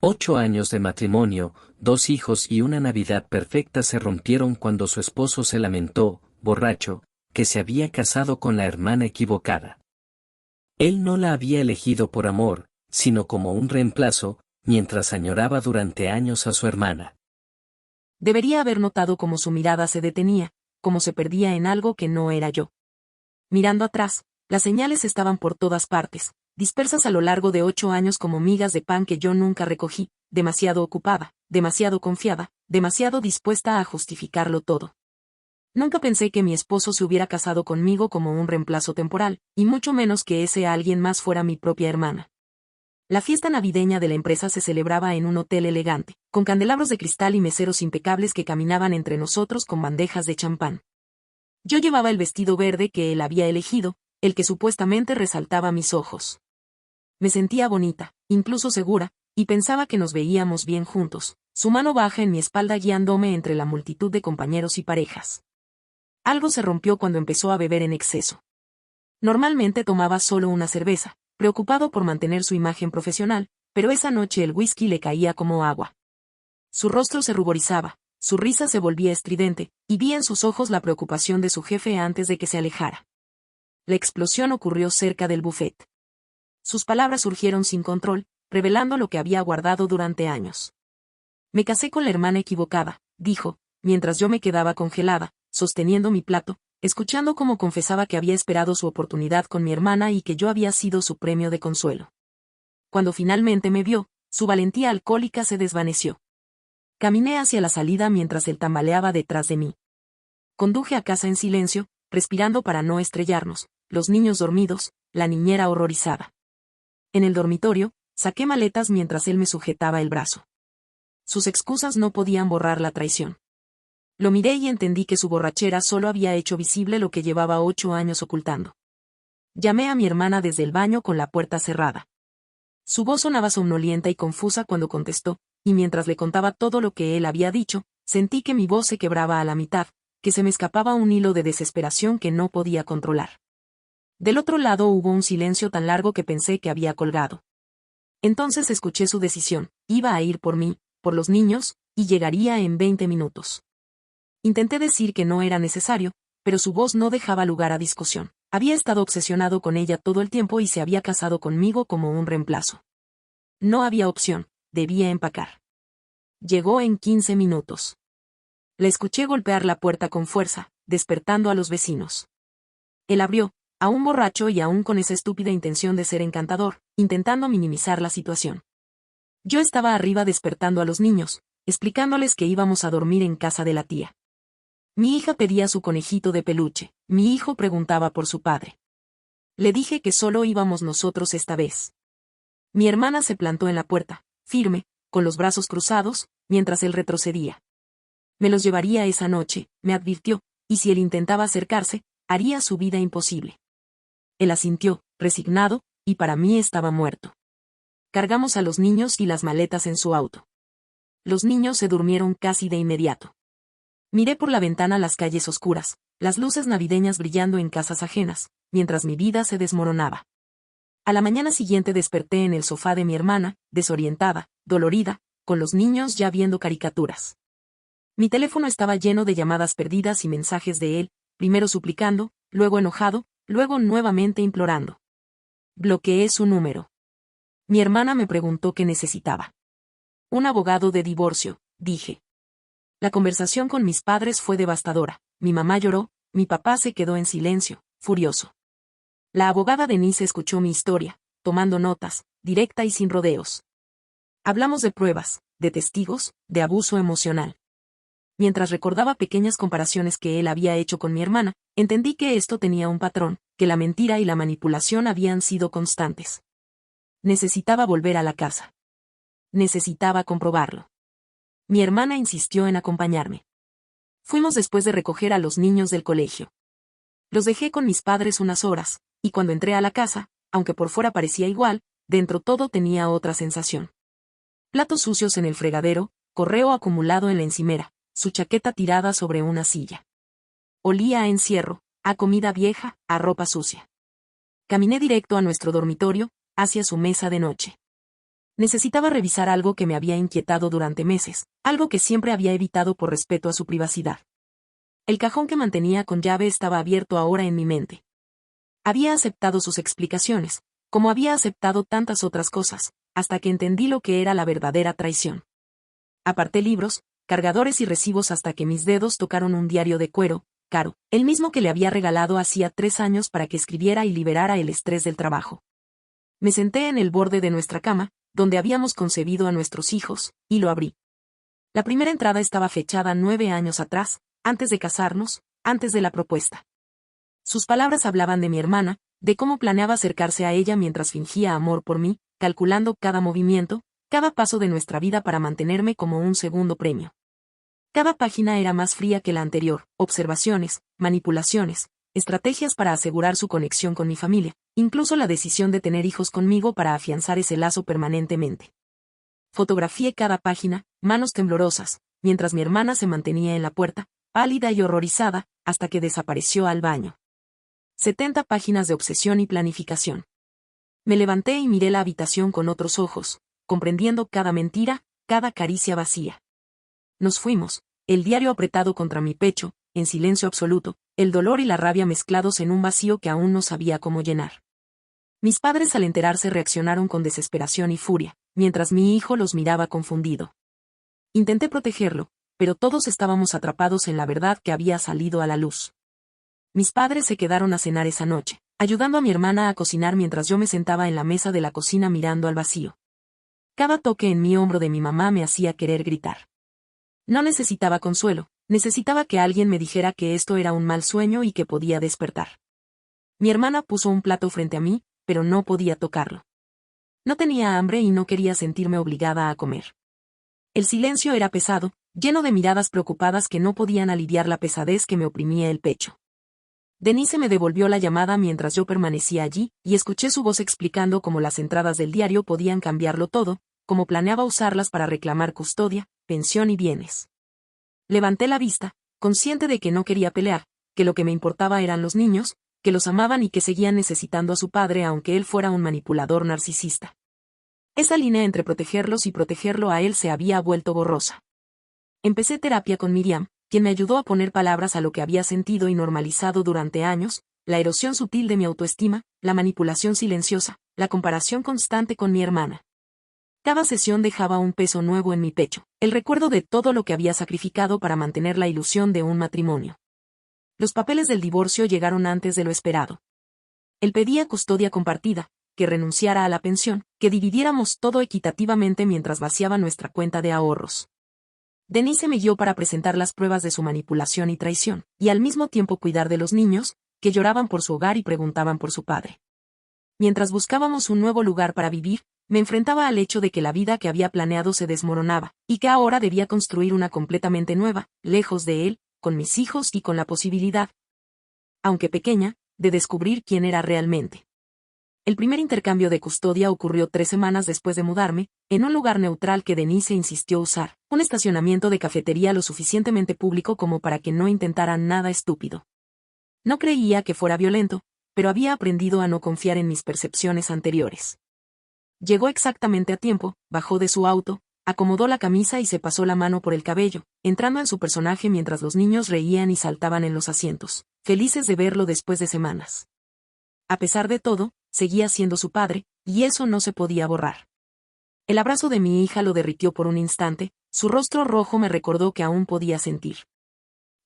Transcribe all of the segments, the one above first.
8 años de matrimonio, 2 hijos y una Navidad perfecta se rompieron cuando su esposo se lamentó, borracho, que se había casado con la hermana equivocada. Él no la había elegido por amor, sino como un reemplazo, mientras añoraba durante años a su hermana. Debería haber notado cómo su mirada se detenía, cómo se perdía en algo que no era yo. Mirando atrás, las señales estaban por todas partes, dispersas a lo largo de 8 años como migas de pan que yo nunca recogí, demasiado ocupada, demasiado confiada, demasiado dispuesta a justificarlo todo. Nunca pensé que mi esposo se hubiera casado conmigo como un reemplazo temporal, y mucho menos que ese alguien más fuera mi propia hermana. La fiesta navideña de la empresa se celebraba en un hotel elegante, con candelabros de cristal y meseros impecables que caminaban entre nosotros con bandejas de champán. Yo llevaba el vestido verde que él había elegido, el que supuestamente resaltaba mis ojos. Me sentía bonita, incluso segura, y pensaba que nos veíamos bien juntos, su mano baja en mi espalda guiándome entre la multitud de compañeros y parejas. Algo se rompió cuando empezó a beber en exceso. Normalmente tomaba solo una cerveza, preocupado por mantener su imagen profesional, pero esa noche el whisky le caía como agua. Su rostro se ruborizaba, su risa se volvía estridente, y vi en sus ojos la preocupación de su jefe antes de que se alejara. La explosión ocurrió cerca del buffet. Sus palabras surgieron sin control, revelando lo que había guardado durante años. Me casé con la hermana equivocada, dijo, mientras yo me quedaba congelada, sosteniendo mi plato, escuchando cómo confesaba que había esperado su oportunidad con mi hermana y que yo había sido su premio de consuelo. Cuando finalmente me vio, su valentía alcohólica se desvaneció. Caminé hacia la salida mientras él tambaleaba detrás de mí. Conduje a casa en silencio, respirando para no estrellarnos, los niños dormidos, la niñera horrorizada. En el dormitorio, saqué maletas mientras él me sujetaba el brazo. Sus excusas no podían borrar la traición. Lo miré y entendí que su borrachera solo había hecho visible lo que llevaba 8 años ocultando. Llamé a mi hermana desde el baño con la puerta cerrada. Su voz sonaba somnolienta y confusa cuando contestó, y mientras le contaba todo lo que él había dicho, sentí que mi voz se quebraba a la mitad, que se me escapaba un hilo de desesperación que no podía controlar. Del otro lado hubo un silencio tan largo que pensé que había colgado. Entonces escuché su decisión, iba a ir por mí, por los niños, y llegaría en 20 minutos. Intenté decir que no era necesario, pero su voz no dejaba lugar a discusión. Había estado obsesionado con ella todo el tiempo y se había casado conmigo como un reemplazo. No había opción, debía empacar. Llegó en 15 minutos. La escuché golpear la puerta con fuerza, despertando a los vecinos. Él abrió, aún borracho y aún con esa estúpida intención de ser encantador, intentando minimizar la situación. Yo estaba arriba despertando a los niños, explicándoles que íbamos a dormir en casa de la tía. Mi hija pedía su conejito de peluche, mi hijo preguntaba por su padre. Le dije que solo íbamos nosotros esta vez. Mi hermana se plantó en la puerta, firme, con los brazos cruzados, mientras él retrocedía. Me los llevaría esa noche, me advirtió, y si él intentaba acercarse, haría su vida imposible. Él asintió, resignado, y para mí estaba muerto. Cargamos a los niños y las maletas en su auto. Los niños se durmieron casi de inmediato. Miré por la ventana las calles oscuras, las luces navideñas brillando en casas ajenas, mientras mi vida se desmoronaba. A la mañana siguiente desperté en el sofá de mi hermana, desorientada, dolorida, con los niños ya viendo caricaturas. Mi teléfono estaba lleno de llamadas perdidas y mensajes de él, primero suplicando, luego enojado, luego nuevamente implorando. Bloqueé su número. Mi hermana me preguntó qué necesitaba. Un abogado de divorcio, dije. La conversación con mis padres fue devastadora, mi mamá lloró, mi papá se quedó en silencio, furioso. La abogada Denise escuchó mi historia, tomando notas, directa y sin rodeos. Hablamos de pruebas, de testigos, de abuso emocional. Mientras recordaba pequeñas comparaciones que él había hecho con mi hermana, entendí que esto tenía un patrón, que la mentira y la manipulación habían sido constantes. Necesitaba volver a la casa. Necesitaba comprobarlo. Mi hermana insistió en acompañarme. Fuimos después de recoger a los niños del colegio. Los dejé con mis padres unas horas, y cuando entré a la casa, aunque por fuera parecía igual, dentro todo tenía otra sensación. Platos sucios en el fregadero, correo acumulado en la encimera, su chaqueta tirada sobre una silla. Olía a encierro, a comida vieja, a ropa sucia. Caminé directo a nuestro dormitorio, hacia su mesa de noche. Necesitaba revisar algo que me había inquietado durante meses, algo que siempre había evitado por respeto a su privacidad. El cajón que mantenía con llave estaba abierto ahora en mi mente. Había aceptado sus explicaciones, como había aceptado tantas otras cosas, hasta que entendí lo que era la verdadera traición. Aparté libros, cargadores y recibos hasta que mis dedos tocaron un diario de cuero, caro, el mismo que le había regalado hacía 3 años para que escribiera y liberara el estrés del trabajo. Me senté en el borde de nuestra cama, donde habíamos concebido a nuestros hijos, y lo abrí. La primera entrada estaba fechada 9 años atrás, antes de casarnos, antes de la propuesta. Sus palabras hablaban de mi hermana, de cómo planeaba acercarse a ella mientras fingía amor por mí, calculando cada movimiento, cada paso de nuestra vida para mantenerme como un segundo premio. Cada página era más fría que la anterior, observaciones, manipulaciones, estrategias para asegurar su conexión con mi familia, incluso la decisión de tener hijos conmigo para afianzar ese lazo permanentemente. Fotografié cada página, manos temblorosas, mientras mi hermana se mantenía en la puerta, pálida y horrorizada, hasta que desapareció al baño. 70 páginas de obsesión y planificación. Me levanté y miré la habitación con otros ojos, comprendiendo cada mentira, cada caricia vacía. Nos fuimos, el diario apretado contra mi pecho, en silencio absoluto, el dolor y la rabia mezclados en un vacío que aún no sabía cómo llenar. Mis padres al enterarse reaccionaron con desesperación y furia, mientras mi hijo los miraba confundido. Intenté protegerlo, pero todos estábamos atrapados en la verdad que había salido a la luz. Mis padres se quedaron a cenar esa noche, ayudando a mi hermana a cocinar mientras yo me sentaba en la mesa de la cocina mirando al vacío. Cada toque en mi hombro de mi mamá me hacía querer gritar. No necesitaba consuelo, necesitaba que alguien me dijera que esto era un mal sueño y que podía despertar. Mi hermana puso un plato frente a mí, pero no podía tocarlo. No tenía hambre y no quería sentirme obligada a comer. El silencio era pesado, lleno de miradas preocupadas que no podían aliviar la pesadez que me oprimía el pecho. Denise me devolvió la llamada mientras yo permanecía allí, y escuché su voz explicando cómo las entradas del diario podían cambiarlo todo, cómo planeaba usarlas para reclamar custodia, pensión y bienes. Levanté la vista, consciente de que no quería pelear, que lo que me importaba eran los niños, que los amaban y que seguían necesitando a su padre aunque él fuera un manipulador narcisista. Esa línea entre protegerlos y protegerlo a él se había vuelto borrosa. Empecé terapia con Miriam, quien me ayudó a poner palabras a lo que había sentido y normalizado durante años, la erosión sutil de mi autoestima, la manipulación silenciosa, la comparación constante con mi hermana. Cada sesión dejaba un peso nuevo en mi pecho, el recuerdo de todo lo que había sacrificado para mantener la ilusión de un matrimonio. Los papeles del divorcio llegaron antes de lo esperado. Él pedía custodia compartida, que renunciara a la pensión, que dividiéramos todo equitativamente mientras vaciaba nuestra cuenta de ahorros. Denise me guió para presentar las pruebas de su manipulación y traición, y al mismo tiempo cuidar de los niños, que lloraban por su hogar y preguntaban por su padre. Mientras buscábamos un nuevo lugar para vivir, me enfrentaba al hecho de que la vida que había planeado se desmoronaba, y que ahora debía construir una completamente nueva, lejos de él, con mis hijos y con la posibilidad, aunque pequeña, de descubrir quién era realmente. El primer intercambio de custodia ocurrió 3 semanas después de mudarme, en un lugar neutral que Denise insistió usar, un estacionamiento de cafetería lo suficientemente público como para que no intentaran nada estúpido. No creía que fuera violento, pero había aprendido a no confiar en mis percepciones anteriores. Llegó exactamente a tiempo, bajó de su auto, acomodó la camisa y se pasó la mano por el cabello, entrando en su personaje mientras los niños reían y saltaban en los asientos, felices de verlo después de semanas. A pesar de todo, seguía siendo su padre, y eso no se podía borrar. El abrazo de mi hija lo derritió por un instante, su rostro rojo me recordó que aún podía sentir.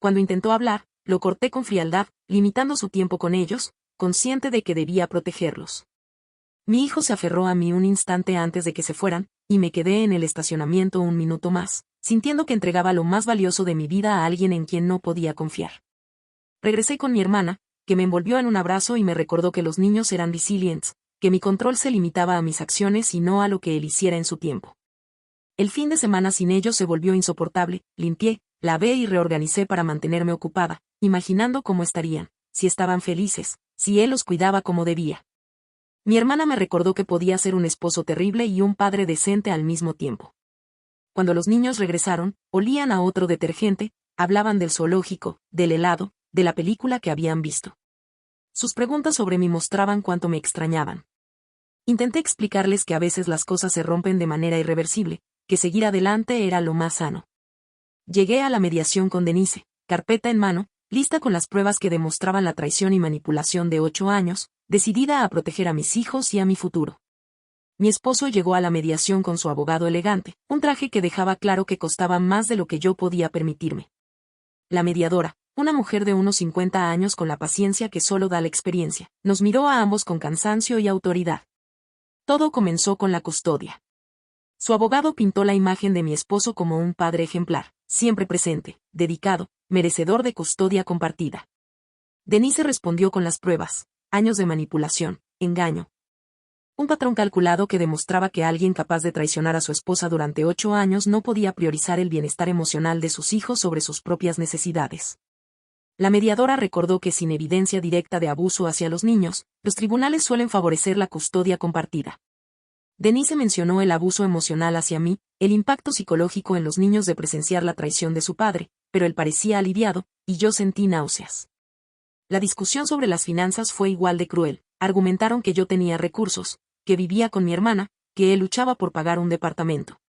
Cuando intentó hablar, lo corté con frialdad, limitando su tiempo con ellos, consciente de que debía protegerlos. Mi hijo se aferró a mí un instante antes de que se fueran, y me quedé en el estacionamiento un minuto más, sintiendo que entregaba lo más valioso de mi vida a alguien en quien no podía confiar. Regresé con mi hermana, que me envolvió en un abrazo y me recordó que los niños eran resilientes, que mi control se limitaba a mis acciones y no a lo que él hiciera en su tiempo. El fin de semana sin ellos se volvió insoportable, limpié, lavé y reorganicé para mantenerme ocupada, imaginando cómo estarían, si estaban felices, si él los cuidaba como debía. Mi hermana me recordó que podía ser un esposo terrible y un padre decente al mismo tiempo. Cuando los niños regresaron, olían a otro detergente, hablaban del zoológico, del helado, de la película que habían visto. Sus preguntas sobre mí mostraban cuánto me extrañaban. Intenté explicarles que a veces las cosas se rompen de manera irreversible, que seguir adelante era lo más sano. Llegué a la mediación con Denise, carpeta en mano, lista con las pruebas que demostraban la traición y manipulación de 8 años, decidida a proteger a mis hijos y a mi futuro. Mi esposo llegó a la mediación con su abogado elegante, un traje que dejaba claro que costaba más de lo que yo podía permitirme. La mediadora, una mujer de unos 50 años con la paciencia que solo da la experiencia, nos miró a ambos con cansancio y autoridad. Todo comenzó con la custodia. Su abogado pintó la imagen de mi esposo como un padre ejemplar, siempre presente, dedicado, merecedor de custodia compartida. Denise respondió con las pruebas, años de manipulación, engaño. Un patrón calculado que demostraba que alguien capaz de traicionar a su esposa durante 8 años no podía priorizar el bienestar emocional de sus hijos sobre sus propias necesidades. La mediadora recordó que sin evidencia directa de abuso hacia los niños, los tribunales suelen favorecer la custodia compartida. Denise mencionó el abuso emocional hacia mí, el impacto psicológico en los niños de presenciar la traición de su padre, pero él parecía aliviado, y yo sentí náuseas. La discusión sobre las finanzas fue igual de cruel. Argumentaron que yo tenía recursos, que vivía con mi hermana, que él luchaba por pagar un departamento.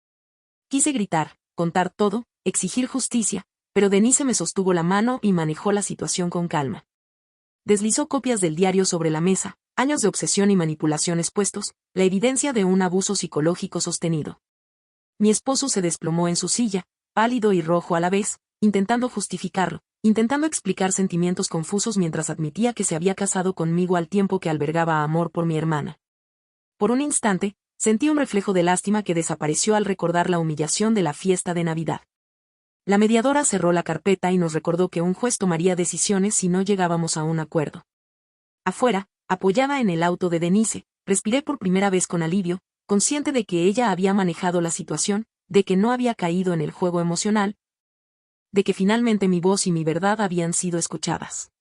Quise gritar, contar todo, exigir justicia, pero Denise me sostuvo la mano y manejó la situación con calma. Deslizó copias del diario sobre la mesa, años de obsesión y manipulación expuestos, la evidencia de un abuso psicológico sostenido. Mi esposo se desplomó en su silla, pálido y rojo a la vez, intentando justificarlo, intentando explicar sentimientos confusos mientras admitía que se había casado conmigo al tiempo que albergaba amor por mi hermana. Por un instante, sentí un reflejo de lástima que desapareció al recordar la humillación de la fiesta de Navidad. La mediadora cerró la carpeta y nos recordó que un juez tomaría decisiones si no llegábamos a un acuerdo. Afuera, apoyada en el auto de Denise, respiré por primera vez con alivio, consciente de que ella había manejado la situación, de que no había caído en el juego emocional, de que finalmente mi voz y mi verdad habían sido escuchadas.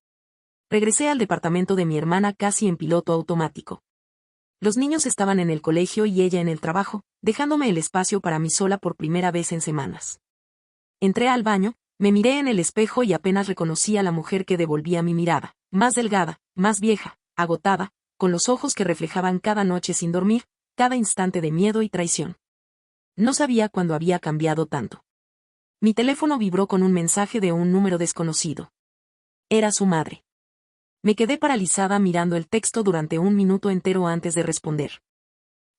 Regresé al departamento de mi hermana casi en piloto automático. Los niños estaban en el colegio y ella en el trabajo, dejándome el espacio para mí sola por primera vez en semanas. Entré al baño, me miré en el espejo y apenas reconocí a la mujer que devolvía mi mirada, más delgada, más vieja, agotada, con los ojos que reflejaban cada noche sin dormir, cada instante de miedo y traición. No sabía cuándo había cambiado tanto. Mi teléfono vibró con un mensaje de un número desconocido. Era su madre. Me quedé paralizada mirando el texto durante un minuto entero antes de responder.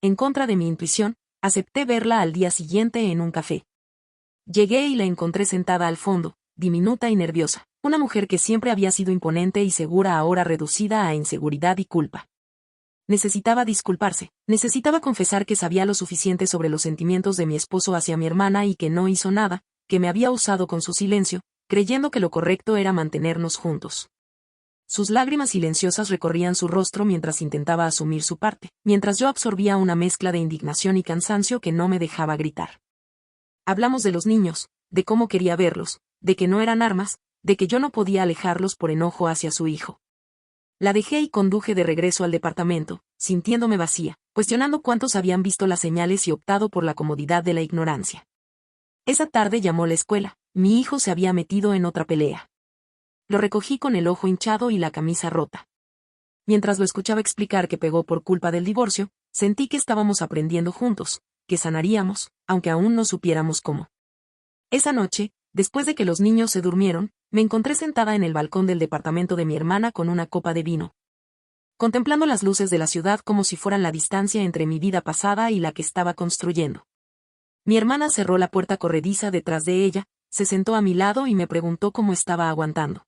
En contra de mi intuición, acepté verla al día siguiente en un café. Llegué y la encontré sentada al fondo, diminuta y nerviosa, una mujer que siempre había sido imponente y segura ahora reducida a inseguridad y culpa. Necesitaba disculparse, necesitaba confesar que sabía lo suficiente sobre los sentimientos de mi esposo hacia mi hermana y que no hizo nada, que me había usado con su silencio, creyendo que lo correcto era mantenernos juntos. Sus lágrimas silenciosas recorrían su rostro mientras intentaba asumir su parte, mientras yo absorbía una mezcla de indignación y cansancio que no me dejaba gritar. Hablamos de los niños, de cómo quería verlos, de que no eran armas, de que yo no podía alejarlos por enojo hacia su hijo. La dejé y conduje de regreso al departamento, sintiéndome vacía, cuestionando cuántos habían visto las señales y optado por la comodidad de la ignorancia. Esa tarde llamó la escuela, mi hijo se había metido en otra pelea. Lo recogí con el ojo hinchado y la camisa rota. Mientras lo escuchaba explicar que pegó por culpa del divorcio, sentí que estábamos aprendiendo juntos, que sanaríamos, aunque aún no supiéramos cómo. Esa noche, después de que los niños se durmieron, me encontré sentada en el balcón del departamento de mi hermana con una copa de vino, contemplando las luces de la ciudad como si fueran la distancia entre mi vida pasada y la que estaba construyendo. Mi hermana cerró la puerta corrediza detrás de ella, se sentó a mi lado y me preguntó cómo estaba aguantando.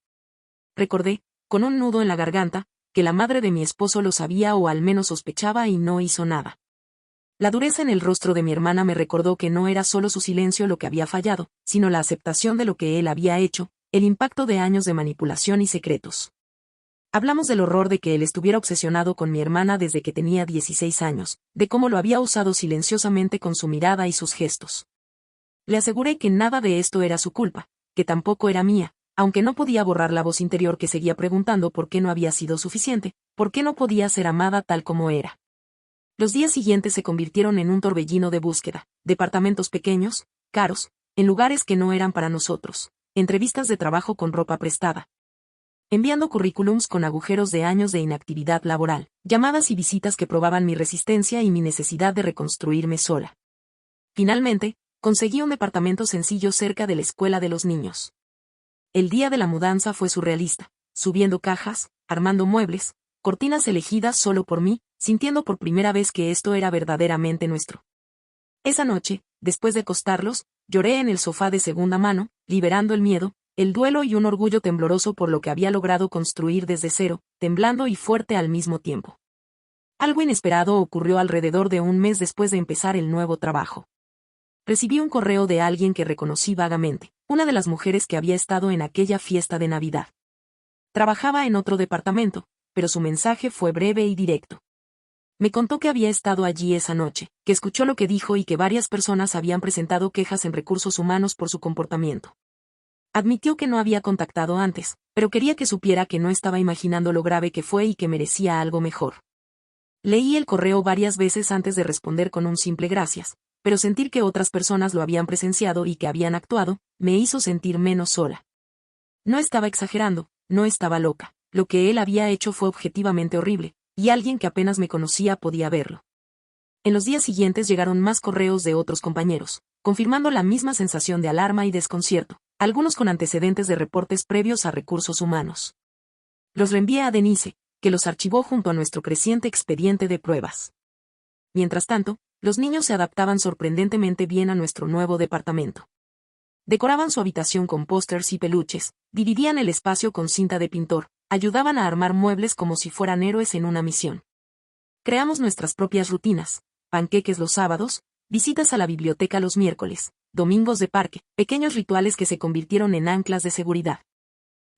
Recordé, con un nudo en la garganta, que la madre de mi esposo lo sabía o al menos sospechaba y no hizo nada. La dureza en el rostro de mi hermana me recordó que no era solo su silencio lo que había fallado, sino la aceptación de lo que él había hecho, el impacto de años de manipulación y secretos. Hablamos del horror de que él estuviera obsesionado con mi hermana desde que tenía 16 años, de cómo lo había usado silenciosamente con su mirada y sus gestos. Le aseguré que nada de esto era su culpa, que tampoco era mía, aunque no podía borrar la voz interior que seguía preguntando por qué no había sido suficiente, por qué no podía ser amada tal como era. Los días siguientes se convirtieron en un torbellino de búsqueda, departamentos pequeños, caros, en lugares que no eran para nosotros, entrevistas de trabajo con ropa prestada. enviando currículums con agujeros de años de inactividad laboral, llamadas y visitas que probaban mi resistencia y mi necesidad de reconstruirme sola. Finalmente, conseguí un departamento sencillo cerca de la escuela de los niños. El día de la mudanza fue surrealista, subiendo cajas, armando muebles, cortinas elegidas solo por mí, sintiendo por primera vez que esto era verdaderamente nuestro. Esa noche, después de acostarlos, lloré en el sofá de segunda mano, liberando el miedo, el duelo y un orgullo tembloroso por lo que había logrado construir desde cero, temblando y fuerte al mismo tiempo. Algo inesperado ocurrió alrededor de un mes después de empezar el nuevo trabajo. Recibí un correo de alguien que reconocí vagamente, una de las mujeres que había estado en aquella fiesta de Navidad. Trabajaba en otro departamento, pero su mensaje fue breve y directo. Me contó que había estado allí esa noche, que escuchó lo que dijo y que varias personas habían presentado quejas en recursos humanos por su comportamiento. Admitió que no había contactado antes, pero quería que supiera que no estaba imaginando lo grave que fue y que merecía algo mejor. Leí el correo varias veces antes de responder con un simple gracias, pero sentir que otras personas lo habían presenciado y que habían actuado, me hizo sentir menos sola. No estaba exagerando, no estaba loca, lo que él había hecho fue objetivamente horrible, y alguien que apenas me conocía podía verlo. En los días siguientes llegaron más correos de otros compañeros, confirmando la misma sensación de alarma y desconcierto, algunos con antecedentes de reportes previos a recursos humanos. Los reenvié a Denise, que los archivó junto a nuestro creciente expediente de pruebas. Mientras tanto, los niños se adaptaban sorprendentemente bien a nuestro nuevo departamento. Decoraban su habitación con pósters y peluches, dividían el espacio con cinta de pintor, ayudaban a armar muebles como si fueran héroes en una misión. Creamos nuestras propias rutinas, panqueques los sábados, visitas a la biblioteca los miércoles, domingos de parque, pequeños rituales que se convirtieron en anclas de seguridad.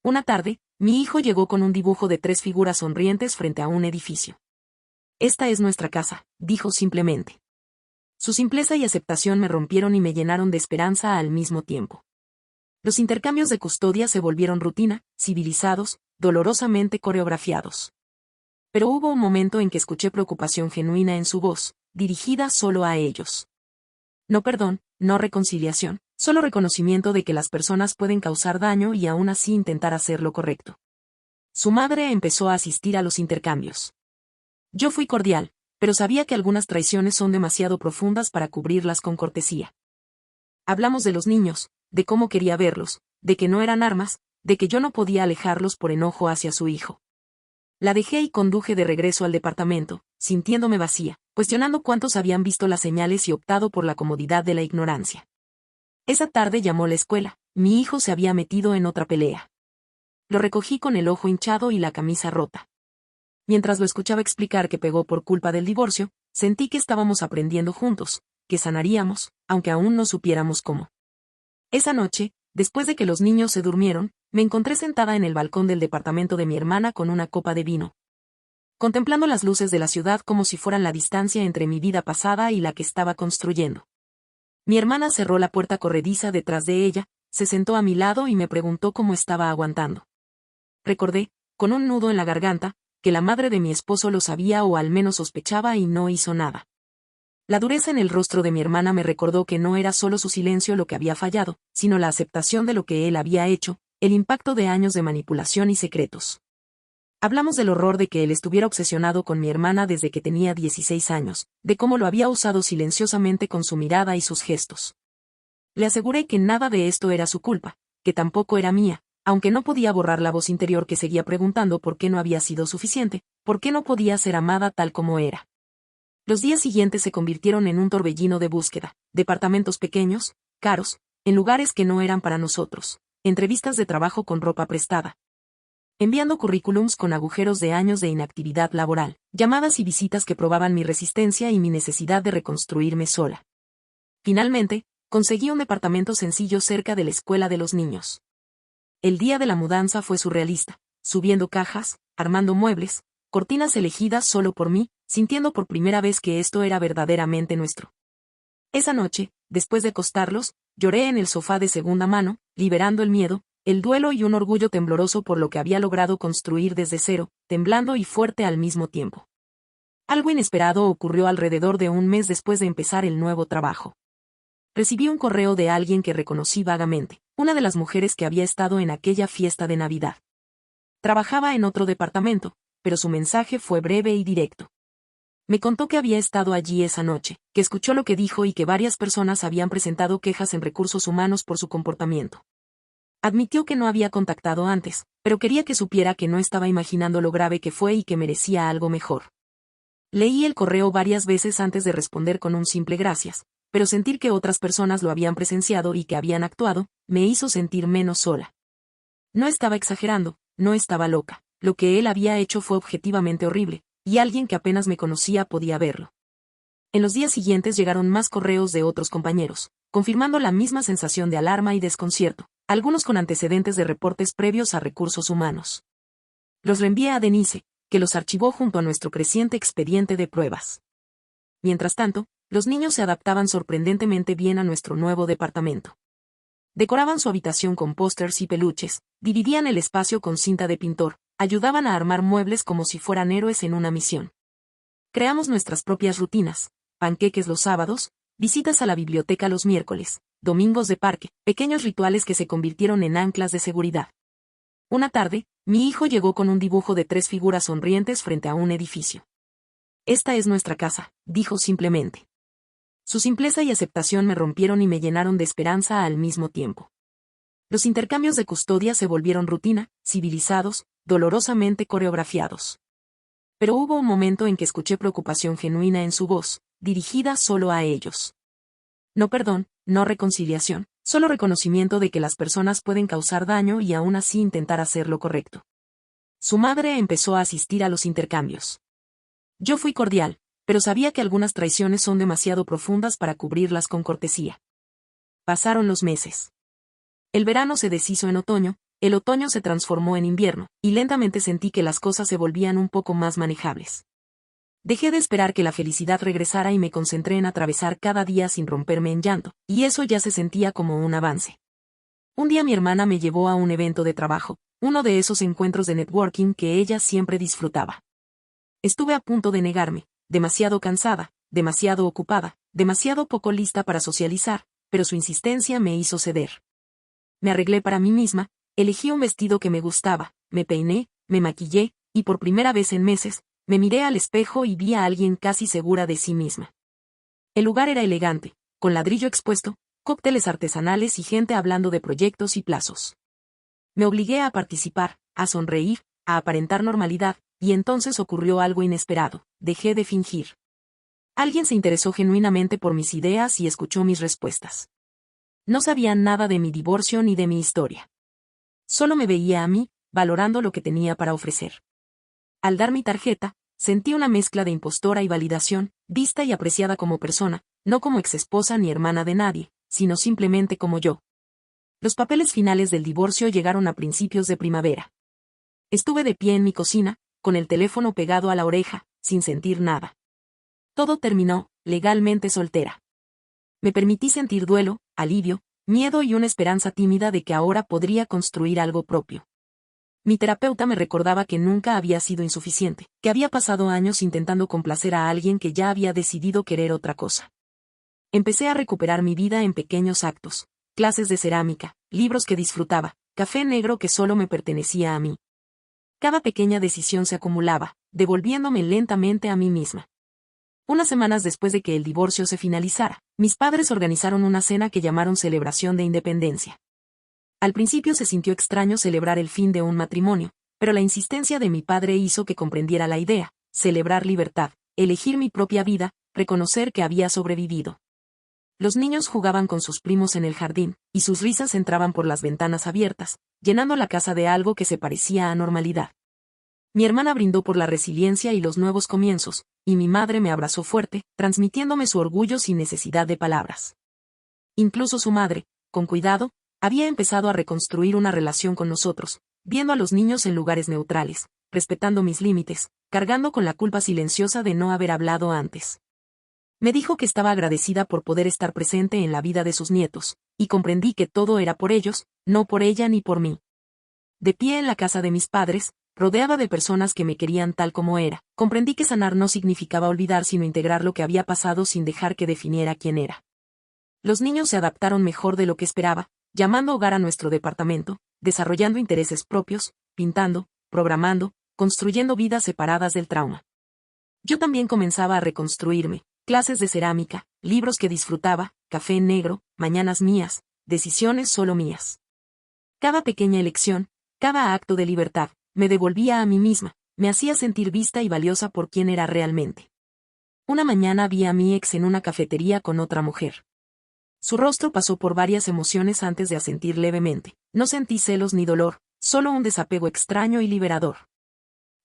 Una tarde, mi hijo llegó con un dibujo de 3 figuras sonrientes frente a un edificio. «Esta es nuestra casa», dijo simplemente. Su simpleza y aceptación me rompieron y me llenaron de esperanza al mismo tiempo. Los intercambios de custodia se volvieron rutina, civilizados, dolorosamente coreografiados. Pero hubo un momento en que escuché preocupación genuina en su voz, dirigida solo a ellos. No perdón, no reconciliación, solo reconocimiento de que las personas pueden causar daño y aún así intentar hacer lo correcto. Su madre empezó a asistir a los intercambios. Yo fui cordial, pero sabía que algunas traiciones son demasiado profundas para cubrirlas con cortesía. Hablamos de los niños, de cómo quería verlos, de que no eran armas, de que yo no podía alejarlos por enojo hacia su hijo. La dejé y conduje de regreso al departamento, sintiéndome vacía, cuestionando cuántos habían visto las señales y optado por la comodidad de la ignorancia. Esa tarde llamó la escuela, mi hijo se había metido en otra pelea. Lo recogí con el ojo hinchado y la camisa rota. Mientras lo escuchaba explicar que pegó por culpa del divorcio, sentí que estábamos aprendiendo juntos, que sanaríamos, aunque aún no supiéramos cómo. Esa noche, después de que los niños se durmieron, me encontré sentada en el balcón del departamento de mi hermana con una copa de vino, contemplando las luces de la ciudad como si fueran la distancia entre mi vida pasada y la que estaba construyendo. Mi hermana cerró la puerta corrediza detrás de ella, se sentó a mi lado y me preguntó cómo estaba aguantando. Recordé, con un nudo en la garganta, que la madre de mi esposo lo sabía o al menos sospechaba y no hizo nada. La dureza en el rostro de mi hermana me recordó que no era solo su silencio lo que había fallado, sino la aceptación de lo que él había hecho, el impacto de años de manipulación y secretos. Hablamos del horror de que él estuviera obsesionado con mi hermana desde que tenía 16 años, de cómo lo había usado silenciosamente con su mirada y sus gestos. Le aseguré que nada de esto era su culpa, que tampoco era mía, aunque no podía borrar la voz interior que seguía preguntando por qué no había sido suficiente, por qué no podía ser amada tal como era. Los días siguientes se convirtieron en un torbellino de búsqueda, departamentos pequeños, caros, en lugares que no eran para nosotros, entrevistas de trabajo con ropa prestada, enviando currículums con agujeros de años de inactividad laboral, llamadas y visitas que probaban mi resistencia y mi necesidad de reconstruirme sola. Finalmente, conseguí un departamento sencillo cerca de la escuela de los niños. El día de la mudanza fue surrealista, subiendo cajas, armando muebles, cortinas elegidas solo por mí, sintiendo por primera vez que esto era verdaderamente nuestro. Esa noche, después de acostarlos, lloré en el sofá de segunda mano, liberando el miedo, el duelo y un orgullo tembloroso por lo que había logrado construir desde cero, temblando y fuerte al mismo tiempo. Algo inesperado ocurrió alrededor de un mes después de empezar el nuevo trabajo. Recibí un correo de alguien que reconocí vagamente, una de las mujeres que había estado en aquella fiesta de Navidad. Trabajaba en otro departamento, pero su mensaje fue breve y directo. Me contó que había estado allí esa noche, que escuchó lo que dijo y que varias personas habían presentado quejas en recursos humanos por su comportamiento. Admitió que no había contactado antes, pero quería que supiera que no estaba imaginando lo grave que fue y que merecía algo mejor. Leí el correo varias veces antes de responder con un simple gracias, pero sentir que otras personas lo habían presenciado y que habían actuado, me hizo sentir menos sola. No estaba exagerando, no estaba loca. Lo que él había hecho fue objetivamente horrible, y alguien que apenas me conocía podía verlo. En los días siguientes llegaron más correos de otros compañeros, confirmando la misma sensación de alarma y desconcierto, algunos con antecedentes de reportes previos a recursos humanos. Los reenvié a Denise, que los archivó junto a nuestro creciente expediente de pruebas. Mientras tanto, los niños se adaptaban sorprendentemente bien a nuestro nuevo departamento. Decoraban su habitación con pósters y peluches, dividían el espacio con cinta de pintor, ayudaban a armar muebles como si fueran héroes en una misión. Creamos nuestras propias rutinas, panqueques los sábados, visitas a la biblioteca los miércoles, domingos de parque, pequeños rituales que se convirtieron en anclas de seguridad. Una tarde, mi hijo llegó con un dibujo de 3 figuras sonrientes frente a un edificio. «Esta es nuestra casa», dijo simplemente. Su simpleza y aceptación me rompieron y me llenaron de esperanza al mismo tiempo. Los intercambios de custodia se volvieron rutina, civilizados, dolorosamente coreografiados. Pero hubo un momento en que escuché preocupación genuina en su voz, dirigida solo a ellos. No perdón, no reconciliación, solo reconocimiento de que las personas pueden causar daño y aún así intentar hacer lo correcto. Su madre empezó a asistir a los intercambios. Yo fui cordial, pero sabía que algunas traiciones son demasiado profundas para cubrirlas con cortesía. Pasaron los meses. El verano se deshizo en otoño, el otoño se transformó en invierno, y lentamente sentí que las cosas se volvían un poco más manejables. Dejé de esperar que la felicidad regresara y me concentré en atravesar cada día sin romperme en llanto, y eso ya se sentía como un avance. Un día mi hermana me llevó a un evento de trabajo, uno de esos encuentros de networking que ella siempre disfrutaba. Estuve a punto de negarme, demasiado cansada, demasiado ocupada, demasiado poco lista para socializar, pero su insistencia me hizo ceder. Me arreglé para mí misma, elegí un vestido que me gustaba, me peiné, me maquillé, y por primera vez en meses, me miré al espejo y vi a alguien casi segura de sí misma. El lugar era elegante, con ladrillo expuesto, cócteles artesanales y gente hablando de proyectos y plazos. Me obligué a participar, a sonreír, a aparentar normalidad, y entonces ocurrió algo inesperado, dejé de fingir. Alguien se interesó genuinamente por mis ideas y escuchó mis respuestas. No sabía nada de mi divorcio ni de mi historia. Solo me veía a mí, valorando lo que tenía para ofrecer. Al dar mi tarjeta, sentí una mezcla de impostora y validación, vista y apreciada como persona, no como exesposa ni hermana de nadie, sino simplemente como yo. Los papeles finales del divorcio llegaron a principios de primavera. Estuve de pie en mi cocina, con el teléfono pegado a la oreja, sin sentir nada. Todo terminó, legalmente soltera. Me permití sentir duelo, alivio, miedo y una esperanza tímida de que ahora podría construir algo propio. Mi terapeuta me recordaba que nunca había sido insuficiente, que había pasado años intentando complacer a alguien que ya había decidido querer otra cosa. Empecé a recuperar mi vida en pequeños actos, clases de cerámica, libros que disfrutaba, café negro que solo me pertenecía a mí. Cada pequeña decisión se acumulaba, devolviéndome lentamente a mí misma. Unas semanas después de que el divorcio se finalizara, mis padres organizaron una cena que llamaron Celebración de Independencia. Al principio se sintió extraño celebrar el fin de un matrimonio, pero la insistencia de mi padre hizo que comprendiera la idea, celebrar libertad, elegir mi propia vida, reconocer que había sobrevivido. Los niños jugaban con sus primos en el jardín, y sus risas entraban por las ventanas abiertas, llenando la casa de algo que se parecía a normalidad. Mi hermana brindó por la resiliencia y los nuevos comienzos, y mi madre me abrazó fuerte, transmitiéndome su orgullo sin necesidad de palabras. Incluso su madre, con cuidado, había empezado a reconstruir una relación con nosotros, viendo a los niños en lugares neutrales, respetando mis límites, cargando con la culpa silenciosa de no haber hablado antes. Me dijo que estaba agradecida por poder estar presente en la vida de sus nietos, y comprendí que todo era por ellos, no por ella ni por mí. De pie en la casa de mis padres, rodeada de personas que me querían tal como era, comprendí que sanar no significaba olvidar sino integrar lo que había pasado sin dejar que definiera quién era. Los niños se adaptaron mejor de lo que esperaba, llamando hogar a nuestro departamento, desarrollando intereses propios, pintando, programando, construyendo vidas separadas del trauma. Yo también comenzaba a reconstruirme, clases de cerámica, libros que disfrutaba, café negro, mañanas mías, decisiones solo mías. Cada pequeña elección, cada acto de libertad, me devolvía a mí misma, me hacía sentir vista y valiosa por quien era realmente. Una mañana vi a mi ex en una cafetería con otra mujer. Su rostro pasó por varias emociones antes de asentir levemente. No sentí celos ni dolor, solo un desapego extraño y liberador.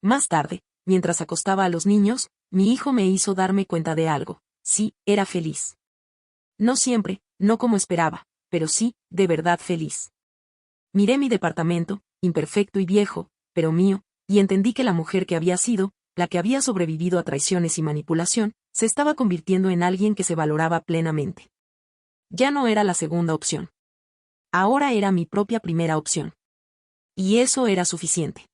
Más tarde, mientras acostaba a los niños, mi hijo me hizo darme cuenta de algo. Sí, era feliz. No siempre, no como esperaba, pero sí, de verdad feliz. Miré mi departamento, imperfecto y viejo, pero mío, y entendí que la mujer que había sido, la que había sobrevivido a traiciones y manipulación, se estaba convirtiendo en alguien que se valoraba plenamente. Ya no era la segunda opción. Ahora era mi propia primera opción. Y eso era suficiente.